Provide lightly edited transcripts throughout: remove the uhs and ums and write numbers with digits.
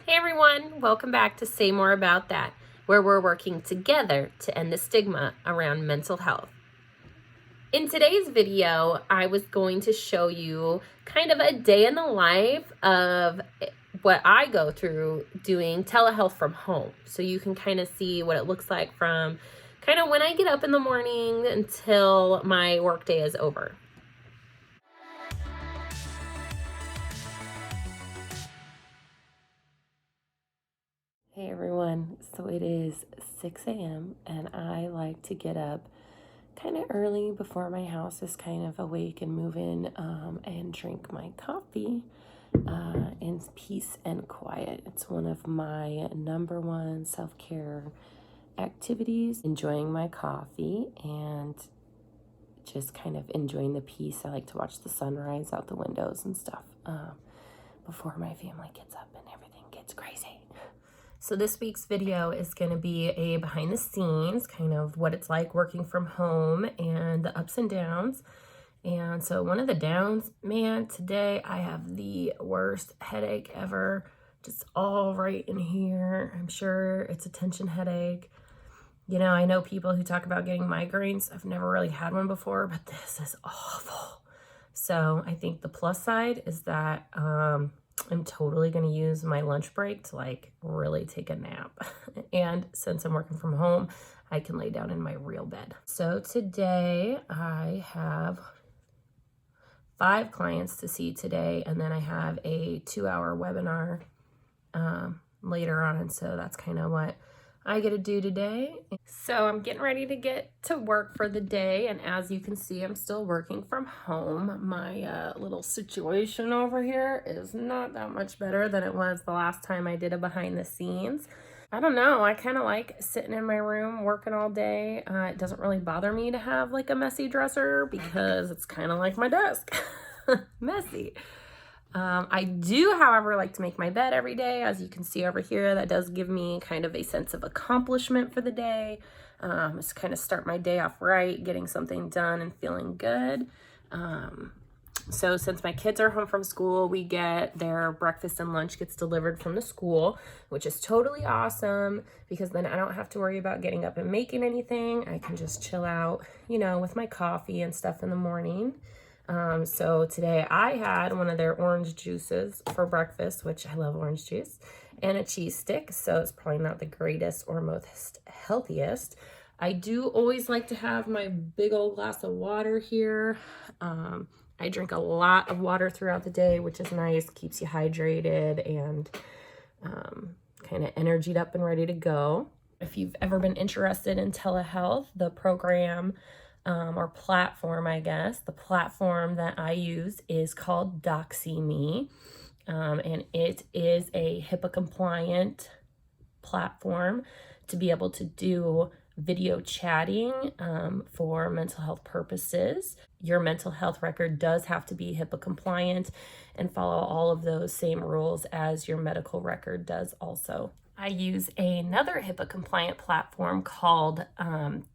Hey everyone, welcome back to Say More About That, where we're working together to end the stigma around mental health. In today's video, I was going to show you kind of a day in the life of what I go through doing telehealth from home. So you can kind of see what it looks like from kind of when I get up in the morning until my workday is over. Hey everyone, so it is 6 a.m. and I like to get up kind of early before my house is kind of awake and moving and drink my coffee in peace and quiet. It's one of my number one self-care activities, enjoying my coffee and just kind of enjoying the peace. I like to watch the sunrise out the windows and stuff before my family gets up and everything gets crazy. So this week's video is going to be a behind the scenes, kind of what it's like working from home and the ups and downs. And so one of the downs, man, today I have the worst headache ever, just all right in here. I'm sure it's a tension headache. You know, I know people who talk about getting migraines. I've never really had one before, but this is awful. So I think the plus side is that I'm totally going to use my lunch break to like really take a nap. And since I'm working from home, I can lay down in my real bed. So today I have 5 clients to see today, and then I have a 2-hour webinar later on. So that's kind of what I get to do today. So I'm getting ready to get to work for the day, and as you can see, I'm still working from home. My little situation over here is not that much better than it was the last time I did a behind the scenes. I don't know, I kind of like sitting in my room working all day. It doesn't really bother me to have like a messy dresser because it's kind of like my desk. Messy. I do, however, like to make my bed every day. As you can see over here, that does give me kind of a sense of accomplishment for the day. Just kind of start my day off right, getting something done and feeling good. So since my kids are home from school, we get their breakfast and lunch gets delivered from the school, which is totally awesome because then I don't have to worry about getting up and making anything. I can just chill out, you know, with my coffee and stuff in the morning. So today I had one of their orange juices for breakfast, which I love orange juice, and a cheese stick. So it's probably not the greatest or most healthiest. I do always like to have my big old glass of water here. I drink a lot of water throughout the day, which is nice, keeps you hydrated and kind of energied up and ready to go. If you've ever been interested in telehealth, the program or platform, I guess. The platform that I use is called DoxyMe, and it is a HIPAA compliant platform to be able to do video chatting for mental health purposes. Your mental health record does have to be HIPAA compliant and follow all of those same rules as your medical record does also. I use another HIPAA compliant platform called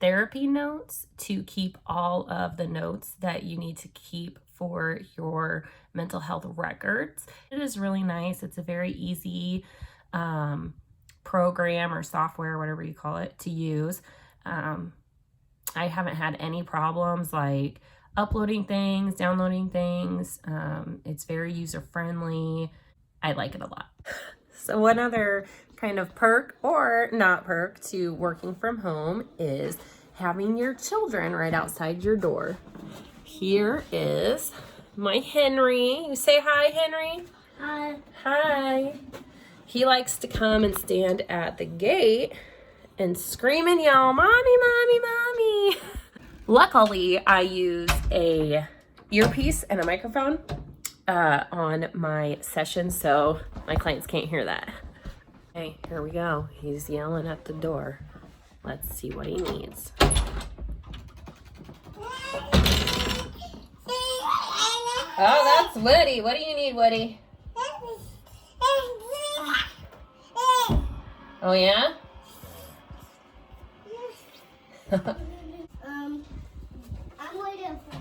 Therapy Notes to keep all of the notes that you need to keep for your mental health records. It is really nice. It's a very easy program or software, whatever you call it, to use. I haven't had any problems like uploading things, downloading things. It's very user-friendly. I like it a lot. So one other kind of perk or not perk to working from home is having your children right outside your door. Here is my Henry. You say hi, Henry. Hi. Hi. He likes to come and stand at the gate and scream and yell, "Mommy, mommy, mommy." Luckily, I use a earpiece and a microphone on my session, so my clients can't hear that. Okay, here we go. He's yelling at the door. Let's see what he needs. Oh, that's Woody. What do you need, Woody? Oh, yeah? I'm waiting for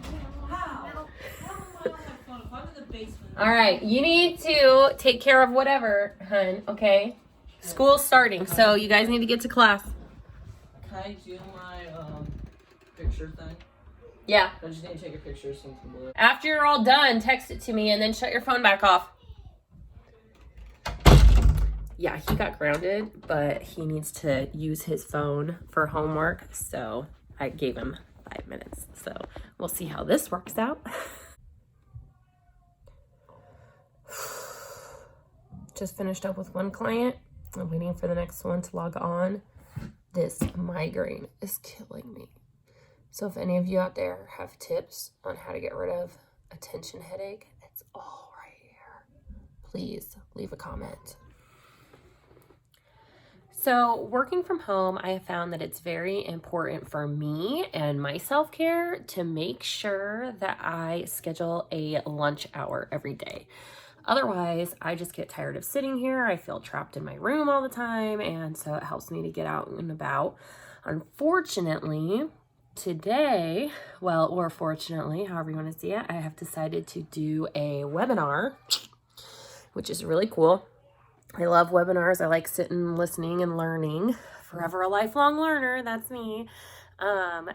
All right, you need to take care of whatever, hun, okay? School's starting, so you guys need to get to class. Can I do my picture thing? Yeah. I just need to take a picture of something blue. After you're all done, text it to me and then shut your phone back off. Yeah, he got grounded, but he needs to use his phone for homework, so I gave him 5 minutes. So we'll see how this works out. Just finished up with one client. I'm waiting for the next one to log on. This migraine is killing me. So if any of you out there have tips on how to get rid of a tension headache, it's all right here. Please leave a comment. So working from home, I have found that it's very important for me and my self-care to make sure that I schedule a lunch hour every day. Otherwise, I just get tired of sitting here. I feel trapped in my room all the time, and so it helps me to get out and about. Unfortunately, today, well, or fortunately, however you want to see it, I have decided to do a webinar, which is really cool. I love webinars. I like sitting, listening, and learning. Forever a lifelong learner, that's me. And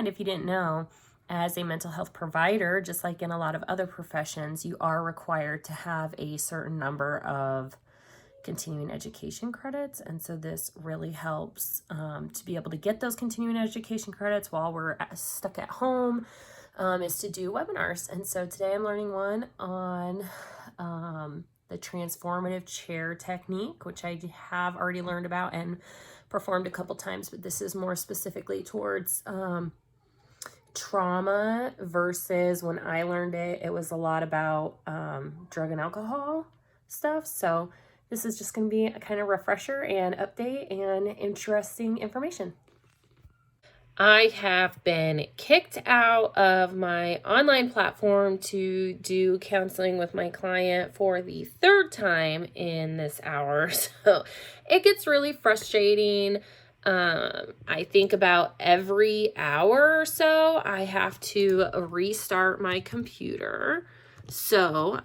if you didn't know, as a mental health provider, just like in a lot of other professions, you are required to have a certain number of continuing education credits. And so this really helps to be able to get those continuing education credits while we're stuck at home, is to do webinars. And so today I'm learning one on the transformative chair technique, which I have already learned about and performed a couple times, but this is more specifically towards trauma versus when I learned it, it was a lot about drug and alcohol stuff. So this is just going to be a kind of refresher and update and interesting information. I have been kicked out of my online platform to do counseling with my client for the third time in this hour. So it gets really frustrating. I think about every hour or so, I have to restart my computer. So,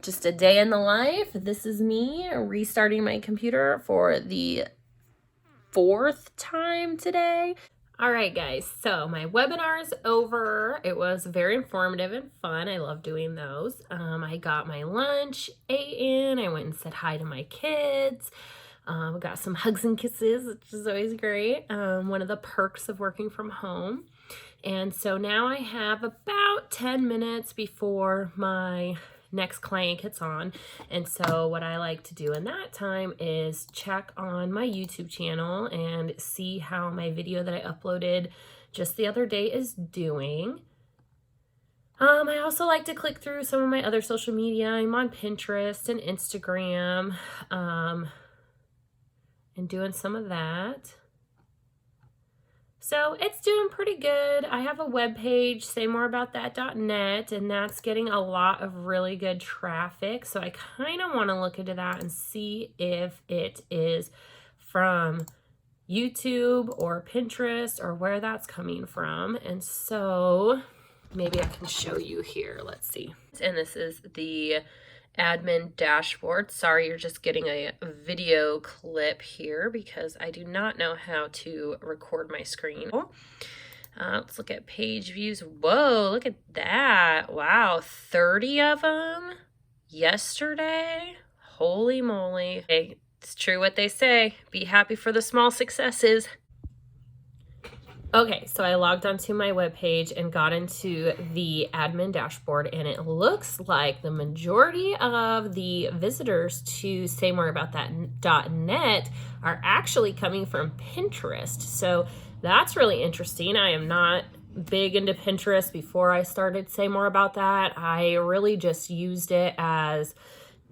just a day in the life. This is me restarting my computer for the 4th time today. All right, guys, so my webinar is over. It was very informative and fun. I love doing those. I got my lunch, ate in. I went and said hi to my kids. Got some hugs and kisses, which is always great. One of the perks of working from home. And so now I have about 10 minutes before my next client gets on. And so what I like to do in that time is check on my YouTube channel and see how my video that I uploaded just the other day is doing. I also like to click through some of my other social media. I'm on Pinterest and Instagram, and doing some of that. So it's doing pretty good. I have a webpage, saymoreaboutthat.net, and that's getting a lot of really good traffic. So I kind of want to look into that and see if it is from YouTube or Pinterest or where that's coming from. And so maybe I can show you here. Let's see. And this is the admin dashboard. Sorry, you're just getting a video clip here because I do not know how to record my screen. Let's look at page views. Whoa, look at that. Wow, 30 of them yesterday. Holy moly. Hey, it's true what they say. Be happy for the small successes. Okay, so I logged onto my webpage and got into the admin dashboard, and it looks like the majority of the visitors to saymoreaboutthat.net are actually coming from Pinterest. So that's really interesting. I am not big into Pinterest before I started Say More About That. I really just used it as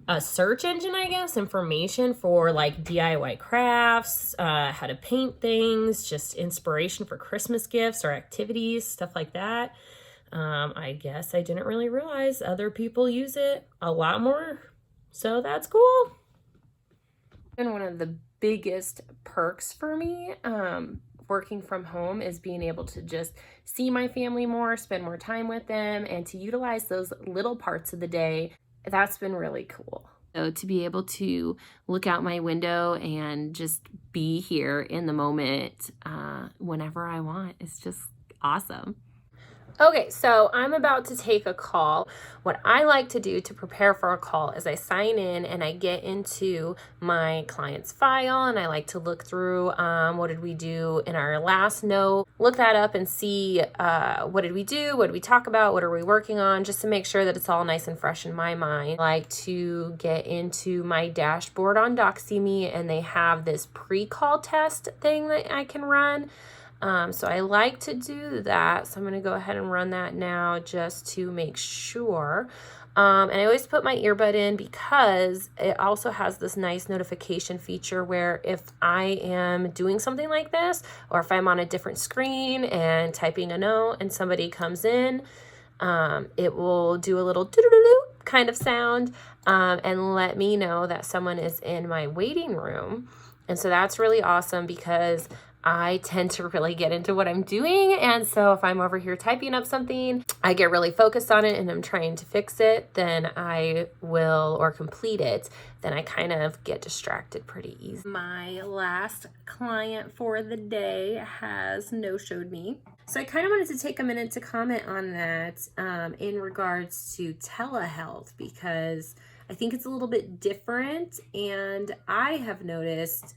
a search engine, I guess, information for like DIY crafts, how to paint things, just inspiration for Christmas gifts or activities, stuff like that. I guess I didn't really realize other people use it a lot more, so that's cool. And one of the biggest perks for me, working from home is being able to just see my family more, spend more time with them, and to utilize those little parts of the day. That's been really cool. So to be able to look out my window and just be here in the moment whenever I want is just awesome. Okay, so I'm about to take a call. What I like to do to prepare for a call is I sign in and I get into my client's file, and I like to look through what did we do in our last note, look that up and see what did we do, what did we talk about, what are we working on, just to make sure that it's all nice and fresh in my mind. I like to get into my dashboard on DoxyMe, and they have this pre-call test thing that I can run. So I like to do that. So I'm going to go ahead and run that now just to make sure. And I always put my earbud in because it also has this nice notification feature where if I am doing something like this, or if I'm on a different screen and typing a note and somebody comes in, it will do a little doo-doo-doo kind of sound and let me know that someone is in my waiting room. And so that's really awesome because I tend to really get into what I'm doing. And so if I'm over here typing up something, I get really focused on it and I'm trying to fix it, then I will, or complete it, then I kind of get distracted pretty easy. My last client for the day has no-showed me. So I kind of wanted to take a minute to comment on that in regards to telehealth, because I think it's a little bit different, and I have noticed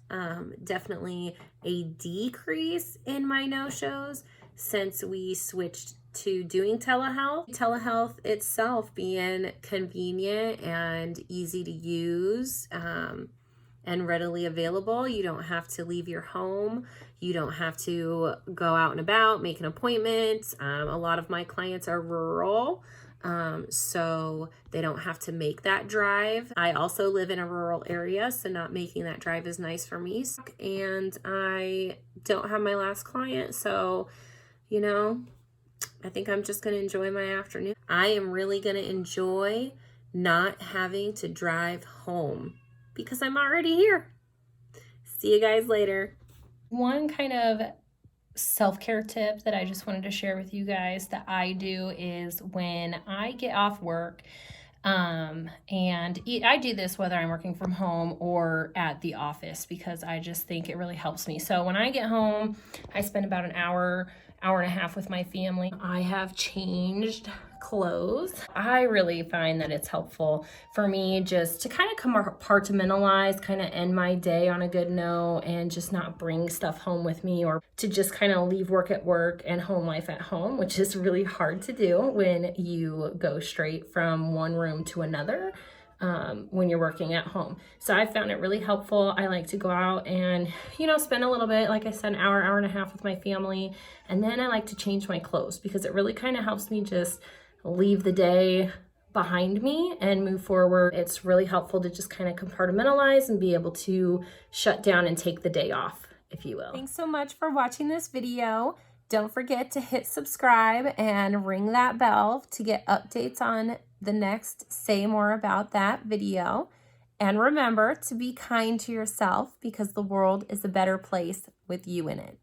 definitely a decrease in my no-shows since we switched to doing telehealth. Telehealth itself being convenient and easy to use and readily available. You don't have to leave your home. You don't have to go out and about, make an appointment. A lot of my clients are rural. So they don't have to make that drive. I also live in a rural area, so not making that drive is nice for me. And I don't have my last client, so, you know, I think I'm just going to enjoy my afternoon. I am really going to enjoy not having to drive home because I'm already here. See you guys later. One kind of self-care tip that I just wanted to share with you guys that I do is when I get off work, and I do this whether I'm working from home or at the office because I just think it really helps me. So when I get home, I spend about an hour and a half with my family. I have changed clothes. I really find that it's helpful for me just to kind of compartmentalize, kind of end my day on a good note and just not bring stuff home with me, or to just kind of leave work at work and home life at home, which is really hard to do when you go straight from one room to another. When you're working at home. So I found it really helpful. I like to go out and, you know, spend a little bit, like I said, an hour and a half with my family. And then I like to change my clothes because it really kind of helps me just leave the day behind me and move forward. It's really helpful to just kind of compartmentalize and be able to shut down and take the day off, if you will. Thanks so much for watching this video. Don't forget to hit subscribe and ring that bell to get updates on the next Say More About That video. And remember to be kind to yourself because the world is a better place with you in it.